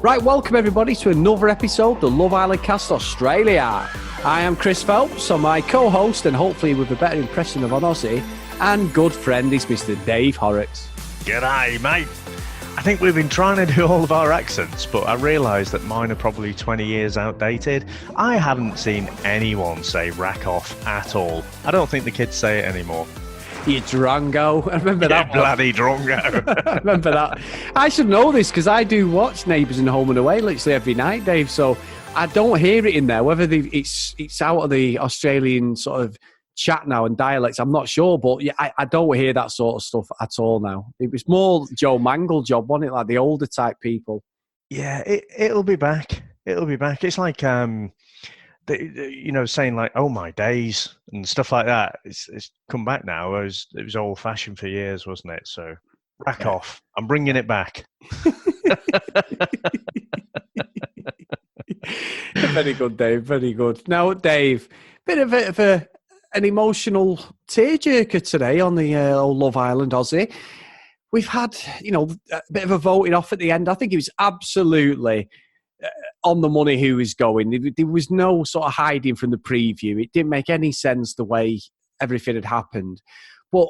Right, welcome everybody to another episode of the Love Island Cast Australia. I am Chris Phelps, so my co-host, and hopefully with a better impression of an Aussie, and good friend is Mr. Dave Horrocks. G'day, mate. I think we've been trying to do all of our accents, but I realise that mine are probably 20 years outdated. I haven't seen anyone say rack off at all. I don't think the kids say it anymore. You drongo. I remember that bloody drongo. I remember that. I should know this because I do watch Neighbours and Home and Away literally every night, Dave, so I don't hear it in there. Whether it's out of the Australian sort of chat now and dialects, I'm not sure, but yeah, I don't hear that sort of stuff at all now. It was more Joe Mangle job, wasn't it? Like the older type people. Yeah, it'll be back. It'll be back. It's like, saying like, oh my days and stuff like that. It's come back now. It was old fashioned for years, wasn't it? So rack off. I'm bringing it back. Very good, Dave. Very good. Now, Dave, bit of an emotional tearjerker today on the old Love Island Aussie. We've had, a bit of a voting off at the end. I think it was absolutely on the money who was going. There was no sort of hiding from the preview. It didn't make any sense the way everything had happened. But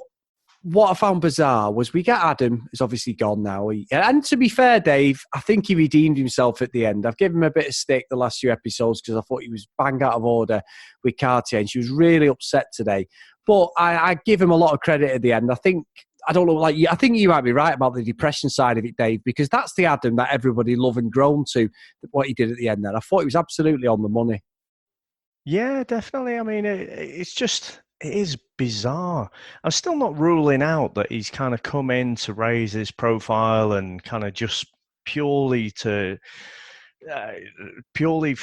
what I found bizarre was we get Adam, who's obviously gone now. And to be fair, Dave, I think he redeemed himself at the end. I've given him a bit of stick the last few episodes because I thought he was bang out of order with Cartier, and she was really upset today. But I give him a lot of credit at the end. I think you might be right about the depression side of it, Dave, because that's the Adam that everybody loved and grown to, what he did at the end there. I thought he was absolutely on the money. Yeah, definitely. I mean, it is bizarre. I'm still not ruling out that he's kind of come in to raise his profile and kind of just purely for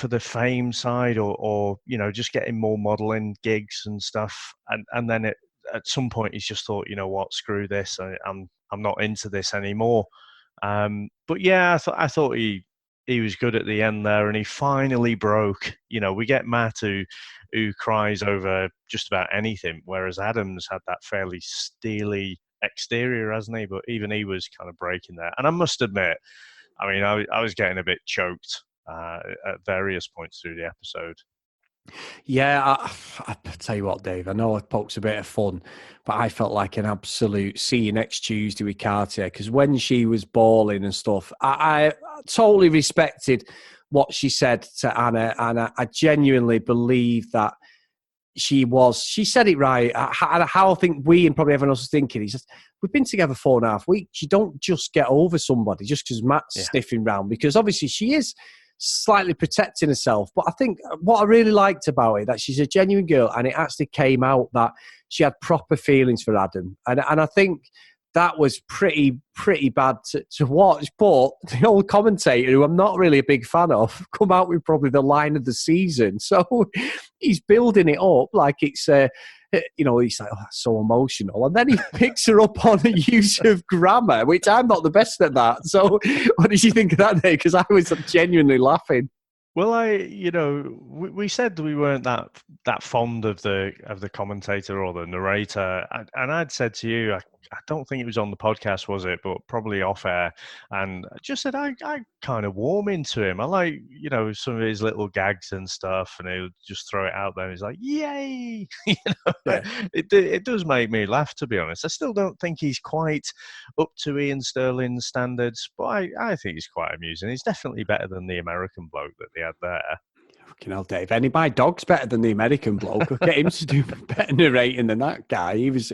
the fame side or just getting more modeling gigs and stuff. And then at some point he's just thought, you know what, screw this. I'm not into this anymore. But yeah, I thought he was good at the end there, and he finally broke. We get Matt who cries over just about anything, whereas Adam's had that fairly steely exterior, hasn't he? But even he was kind of breaking there. And I must admit, I mean, I was getting a bit choked at various points through the episode. Yeah, I tell you what, Dave, I know it pokes a bit of fun, but I felt like an absolute see you next Tuesday with Cartier, because when she was bawling and stuff, I totally respected what she said to Anna, and I genuinely believe that she said it right. How I think we and probably everyone else is thinking is just, we've been together 4.5 weeks. You don't just get over somebody just because Matt's sniffing round, because obviously she is slightly protecting herself. But I think what I really liked about it, that she's a genuine girl, and it actually came out that she had proper feelings for Adam. And I think that was pretty bad to watch. But the old commentator, who I'm not really a big fan of, come out with probably the line of the season. So he's building it up like it's he's like, oh, that's so emotional. And then he picks her up on the use of grammar, which I'm not the best at that. So what did you think of that day? Because I was genuinely laughing. Well, we said we weren't that fond of the commentator or the narrator, and I'd said to you, I don't think it was on the podcast, was it? But probably off air, and I just said I kind of warm into him. I like some of his little gags and stuff, and he'll just throw it out there. And he's like, "Yay!" Yeah. It does make me laugh, to be honest. I still don't think he's quite up to Ian Sterling's standards, but I think he's quite amusing. He's definitely better than the American bloke that they had there. Fucking hell, Dave. My dog's better than the American bloke. I'll get him to do better narrating than that guy. He was,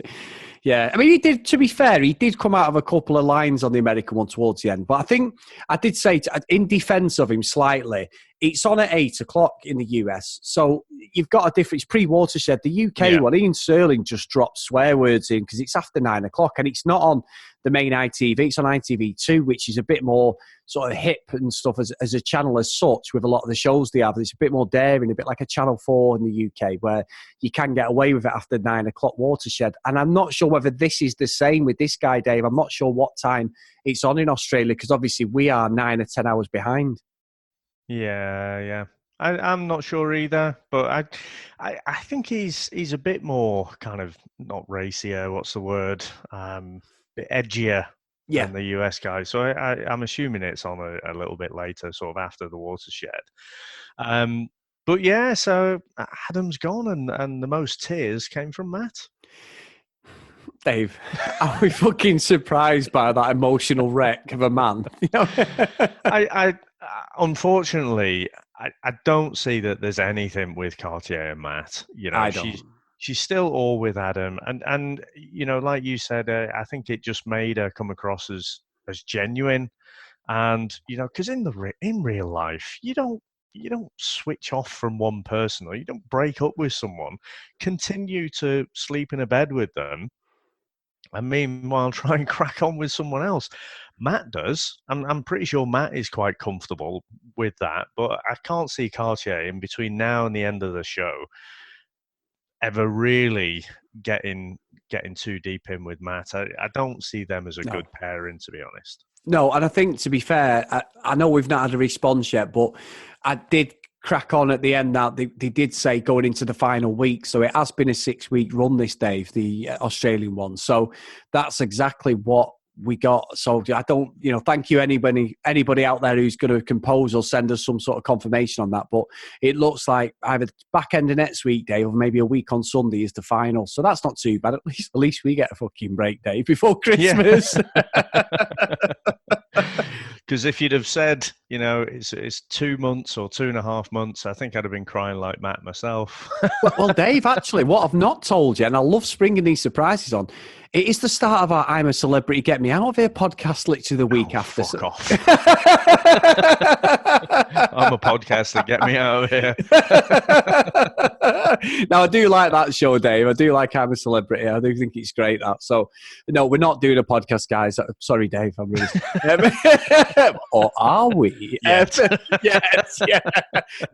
yeah. I mean, he did, to be fair, he did come out of a couple of lines on the American one towards the end. But I think I did say, in defence of him slightly, it's on at 8 o'clock in the US. So you've got a difference. It's pre-Watershed. The UK one, Ian Sterling just dropped swear words in because it's after 9 o'clock and it's not on the main ITV. It's on ITV2, which is a bit more sort of hip and stuff as a channel as such with a lot of the shows they have. It's a bit more daring, a bit like a Channel 4 in the UK where you can get away with it after 9 o'clock Watershed. And I'm not sure whether this is the same with this guy, Dave. I'm not sure what time it's on in Australia because obviously we are 9 or 10 hours behind. Yeah. I'm not sure either, but I think he's a bit more kind of not racier. What's the word? Bit edgier Yeah. than the US guy. So I'm assuming it's on a little bit later, sort of after the watershed. But yeah, so Adam's gone, and the most tears came from Matt. Dave, are we fucking surprised by that emotional wreck of a man? I unfortunately, I don't see that there's anything with Cartier and Matt. You know, I don't. she's still all with Adam, and you know, like you said, I think it just made her come across as genuine, and you know, because in real life, you don't switch off from one person, or you don't break up with someone, continue to sleep in a bed with them, and meanwhile try and crack on with someone else. Matt does. I'm pretty sure Matt is quite comfortable with that, but I can't see Cartier in between now and the end of the show ever really getting too deep in with Matt. I don't see them as a good pairing, to be honest. No, and I think, to be fair, I know we've not had a response yet, but I did crack on at the end that they did say going into the final week. So it has been a 6-week run, this, Dave, the Australian one. So that's exactly what we got. So I don't, thank you anybody out there who's going to compose or send us some sort of confirmation on that. But it looks like either back end of next week, Dave, or maybe a week on Sunday is the final. So that's not too bad. At least we get a fucking break, Dave, before Christmas. Because if you'd have said, it's 2 months or 2.5 months, I think I'd have been crying like Matt myself. well, Dave, actually, what I've not told you, and I love springing these surprises on, it is the start of our I'm a Celebrity, Get Me Out of Here podcast literally the week after. Fuck off. I'm a podcaster, get me out of here. Now, I do like that show, Dave. I do like I'm a Celebrity. I do think it's great, that. So, no, we're not doing a podcast, guys. Sorry, Dave. I'm really... or are we? Yes. Yes, yeah.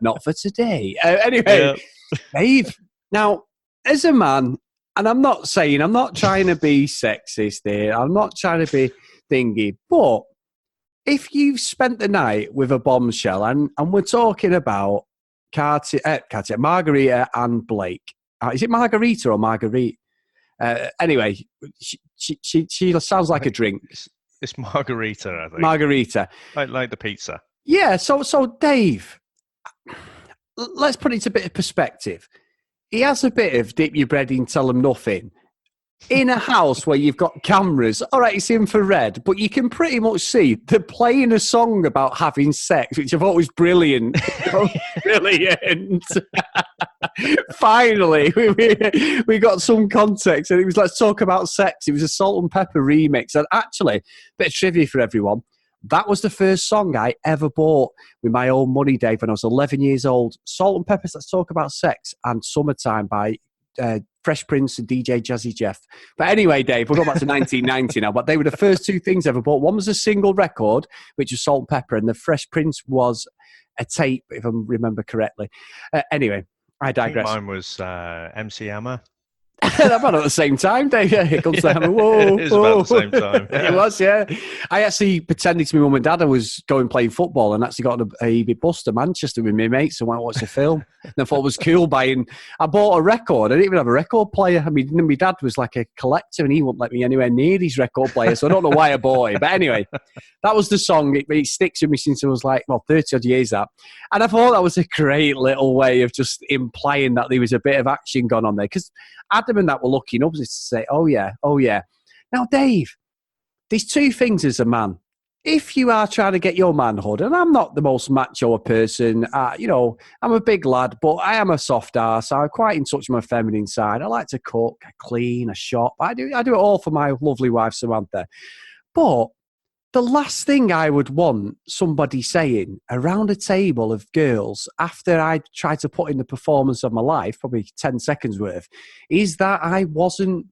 Not for today. Anyway, Dave, now, as a man, and I'm not trying to be sexist here. I'm not trying to be thingy, but if you've spent the night with a bombshell, and we're talking about Cartier, Margarita and Blake. Is it Margarita or Marguerite? Anyway, she sounds like a drink. It's Margarita, I think. Margarita. Like the pizza. Yeah, so Dave, let's put it into a bit of perspective. He has a bit of dip your bread in, tell them nothing. In a house where you've got cameras, all right, it's infrared, but you can pretty much see they're playing a song about having sex, which I thought was brilliant. Brilliant. Finally, we got some context, and it was let's talk about sex. It was a Salt and Pepper remix. And actually, a bit of trivia for everyone. That was the first song I ever bought with my own money, Dave, when I was 11 years old. Salt and Pepper's Let's Talk About Sex and Summertime by Fresh Prince and DJ Jazzy Jeff. But anyway, Dave, we'll go back to 1990 now. But they were the first two things I ever bought. One was a single record, which was Salt and Pepper, and the Fresh Prince was a tape, if I remember correctly. Anyway, I digress. I think mine was MC Hammer. About at the same time, Dave. Yeah, here comes the hammer. Whoa, it is about the same time. Yeah. It was, yeah. I actually pretended to my mum and dad I was going playing football, and actually got a bus to Manchester with my mates and went to watch a film. And I thought it was cool buying. I bought a record. I didn't even have a record player. I mean, my dad was like a collector, and he wouldn't let me anywhere near his record player. So I don't know why I bought it. But anyway, that was the song. It sticks with me since I was 30 odd years that. And I thought that was a great little way of just implying that there was a bit of action going on there, because Adam and that were looking up to say, oh yeah. Now, Dave, there's two things as a man. If you are trying to get your manhood, and I'm not the most macho person, I'm a big lad, but I am a soft ass. I'm quite in touch with my feminine side. I like to cook, I clean, I shop. I do it all for my lovely wife, Samantha. But the last thing I would want somebody saying around a table of girls after I tried to put in the performance of my life, probably 10 seconds worth, is that I wasn't,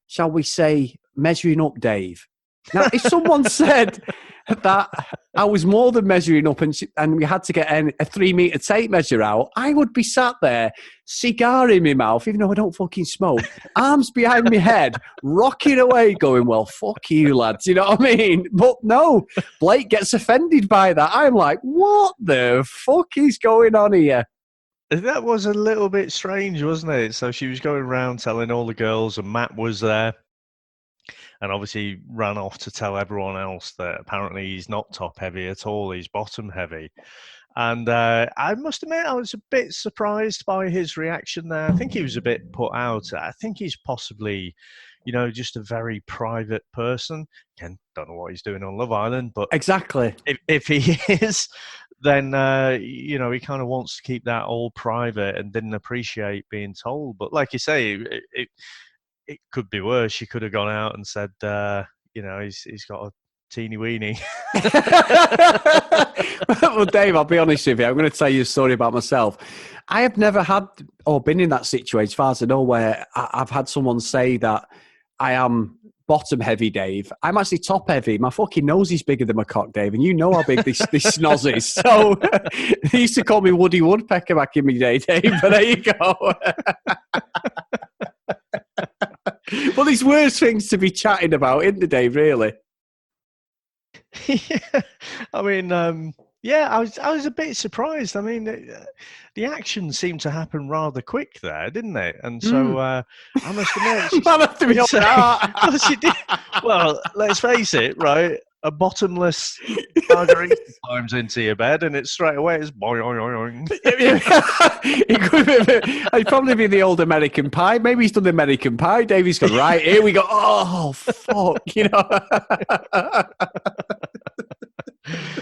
shall we say, measuring up, Dave. Now, if someone said that I was more than measuring up and we had to get a 3 meter tape measure out, I would be sat there, cigar in my mouth, even though I don't fucking smoke, arms behind my head, rocking away, going, well, fuck you, lads. You know what I mean? But no, Blake gets offended by that. I'm like, what the fuck is going on here? That was a little bit strange, wasn't it? So she was going around telling all the girls, and Matt was there. And obviously ran off to tell everyone else that apparently he's not top heavy at all, he's bottom heavy. And I must admit, I was a bit surprised by his reaction there. I think he was a bit put out. I think he's possibly, just a very private person. Again, don't know what he's doing on Love Island, but exactly, if he is, then he kind of wants to keep that all private and didn't appreciate being told. But like you say, it could be worse. She could have gone out and said, he's got a teeny weeny. Well, Dave, I'll be honest with you. I'm going to tell you a story about myself. I have never had or been in that situation, as far as I know, where I've had someone say that I am bottom heavy, Dave. I'm actually top heavy. My fucking nose is bigger than my cock, Dave, and you know how big this snoz is. So they used to call me Woody Woodpecker back in my day, Dave, but there you go. Well, there's worse things to be chatting about, isn't there, Dave, really? Yeah. I mean, I was a bit surprised. I mean, the action seemed to happen rather quick there, didn't it? And so I must admit, she did. Well, let's face it, right? A bottomless margarita climbs into your bed, and it's straight away. It's boing. It'd probably be the old American Pie. Maybe he's done the American Pie. Davy's gone, right, here we go. Oh, fuck,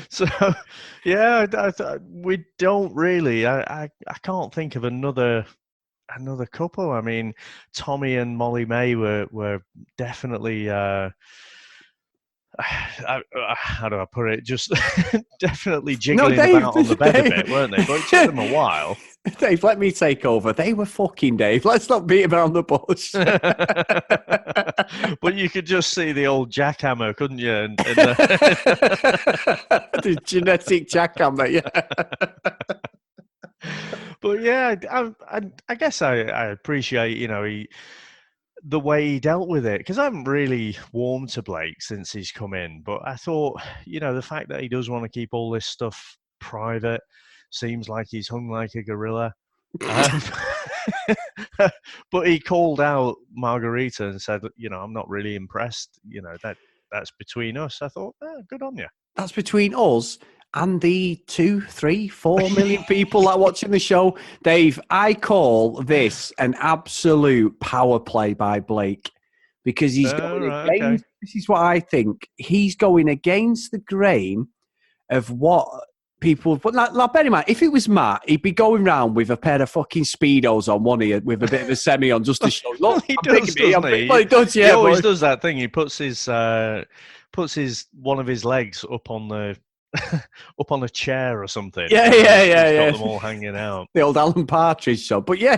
So, yeah, we don't really. I can't think of another couple. I mean, Tommy and Molly May were definitely. How do I put it? Just definitely jiggling about on the bed a bit, weren't they? But it took them a while. Dave, let me take over. They were fucking Dave. Let's not beat around the bush. But you could just see the old jackhammer, couldn't you? The genetic jackhammer, yeah. But yeah, I guess I appreciate, the way he dealt with it, because I haven't really warmed to Blake since he's come in. But I thought, the fact that he does want to keep all this stuff private seems like he's hung like a gorilla. But he called out Margarita and said, I'm not really impressed. That's between us. I thought, good on you. That's between us and the 2, 3, 4 million people that are watching the show. Dave, I call this an absolute power play by Blake, because he's going against, this is what I think, he's going against the grain of what people, but like, bear in mind, if it was Matt, he'd be going round with a pair of fucking Speedos on one ear with a bit of a semi on just to show, look, he does, doesn't he? Well, he does, yeah. He always does that thing. He puts his one of his legs up on the up on a chair or something. Yeah. Got them all hanging out. The old Alan Partridge show. But yeah,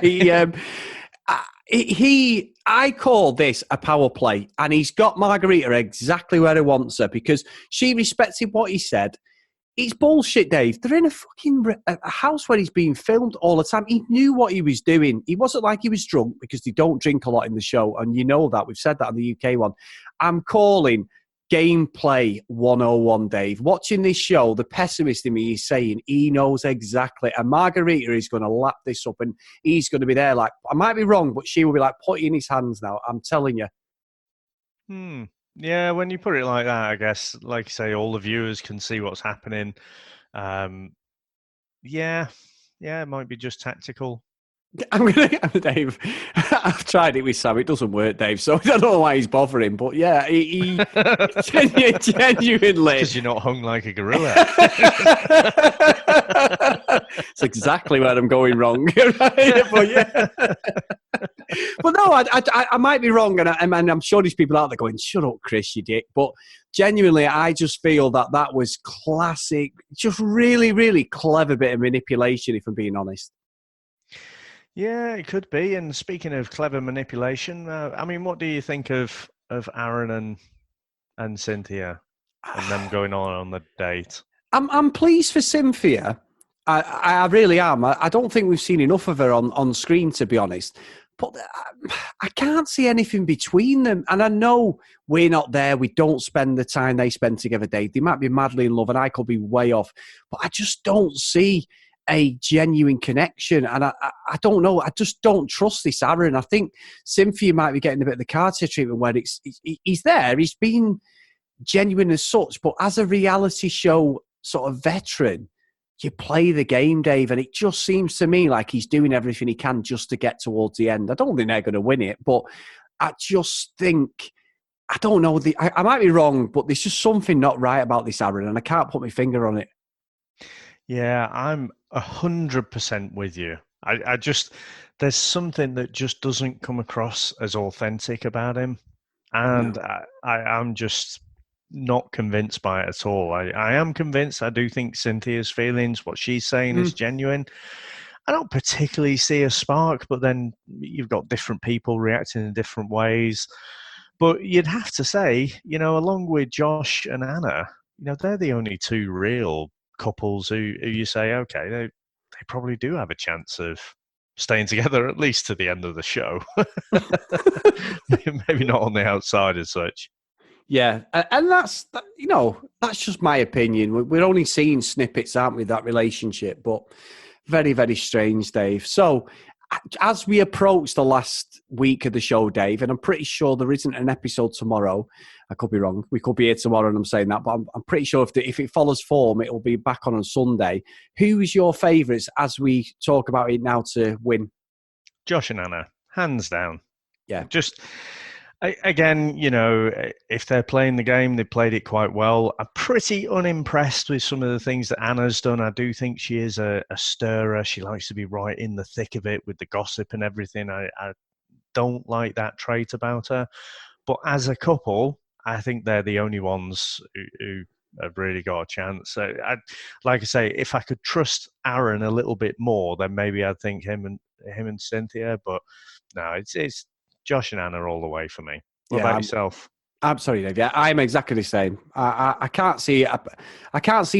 I call this a power play, and he's got Margarita exactly where he wants her, because she respected what he said. It's bullshit, Dave. They're in a house where he's being filmed all the time. He knew what he was doing. He wasn't like he was drunk, because they don't drink a lot in the show, and you know that. We've said that on the UK one. I'm calling gameplay 101, Dave. Watching this show, the pessimist in me is saying he knows exactly. And Margarita is going to lap this up, and he's going to be there like, I might be wrong, but she will be like, put it in his hands now. I'm telling you. Yeah, when you put it like that, I guess, like you say, all the viewers can see what's happening. Yeah, it might be just tactical. Dave, I've tried it with Sam. It doesn't work, Dave. So I don't know why he's bothering. But yeah, he genuinely. Because you're not hung like a gorilla. It's exactly where I'm going wrong. But yeah. But no, I might be wrong, and I'm sure there's people out there going, "Shut up, Chris, you dick." But genuinely, I just feel that was classic, just really, really clever bit of manipulation, if I'm being honest. Yeah, it could be. And speaking of clever manipulation, I mean, what do you think of Aaron and and Cynthia and them going on the date. I'm pleased for Cynthia. I really am. I don't think we've seen enough of her on screen, to be honest. But I can't see anything between them. And I know we're not there. We don't spend the time they spend together, Dave. They might be madly in love and I could be way off. But I just don't see a genuine connection. And I don't know. I just don't trust this Aaron. I think Cynthia might be getting a bit of the Cartier treatment where he's there. He's been genuine as such. But as a reality show sort of veteran, you play the game, Dave, and it just seems to me like he's doing everything he can just to get towards the end. I don't think they're going to win it, but I just think, I don't know, I might be wrong, but there's just something not right about this, Aaron, and I can't put my finger on it. Yeah, I'm 100% with you. I just, there's something that just doesn't come across as authentic about him, and no. I'm just not convinced by it at all. I am convinced. I do think Cynthia's feelings, what she's saying, is genuine. I don't particularly see a spark, but then you've got different people reacting in different ways. But you'd have to say, along with Josh and Anna, they're the only two real couples who you say, okay, they probably do have a chance of staying together at least to the end of the show. Maybe not on the outside as such. Yeah, and that's just my opinion. We're only seeing snippets, aren't we, that relationship, but very, very strange, Dave. So as we approach the last week of the show, Dave, and I'm pretty sure there isn't an episode tomorrow. I could be wrong. We could be here tomorrow and I'm saying that, but I'm pretty sure if it follows form, it will be back on Sunday. Who is your favourites as we talk about it now to win? Josh and Anna, hands down. Yeah. Just... Again, if they're playing the game, they played it quite well. I'm pretty unimpressed with some of the things that Anna's done. I do think she is a stirrer. She likes to be right in the thick of it with the gossip and everything. I don't like that trait about her. But as a couple, I think they're the only ones who have really got a chance. So like I say, if I could trust Aaron a little bit more, then maybe I'd think him and Cynthia. But no, it's Josh and Anna all the way for me. What about yourself? I'm sorry, Dave. Yeah, I'm exactly the same. I can't see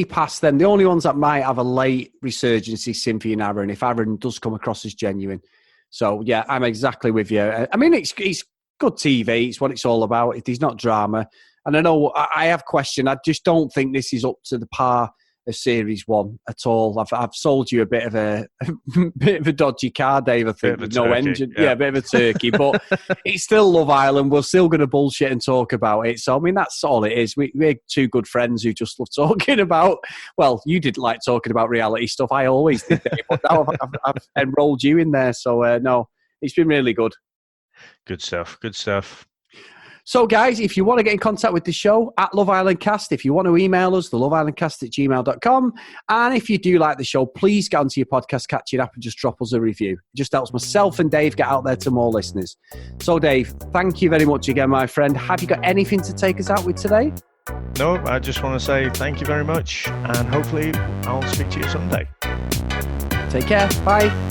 past them. The only ones that might have a late resurgence is Cynthia and Aaron, if Aaron does come across as genuine. So, yeah, I'm exactly with you. I mean, it's good TV. It's what it's all about. It is not drama. And I know I have questioned. I just don't think this is up to the par of Series 1 at all. I've sold you a bit of a dodgy car, Dave, I think, with no turkey, engine. Yeah, a bit of a turkey. But it's still Love Island. We're still going to bullshit and talk about it. So, I mean, that's all it is. We're two good friends who just love talking about, well, you did like talking about reality stuff. I always did, Dave, but now I've enrolled you in there. So, no, it's been really good. Good stuff. Good stuff. So, guys, if you want to get in contact with the show, at Love Island Cast, if you want to email us, theloveislandcast@gmail.com. And if you do like the show, please get onto your podcast catching app and just drop us a review. It just helps myself and Dave get out there to more listeners. So, Dave, thank you very much again, my friend. Have you got anything to take us out with today? No, I just want to say thank you very much. And hopefully I'll speak to you someday. Take care. Bye.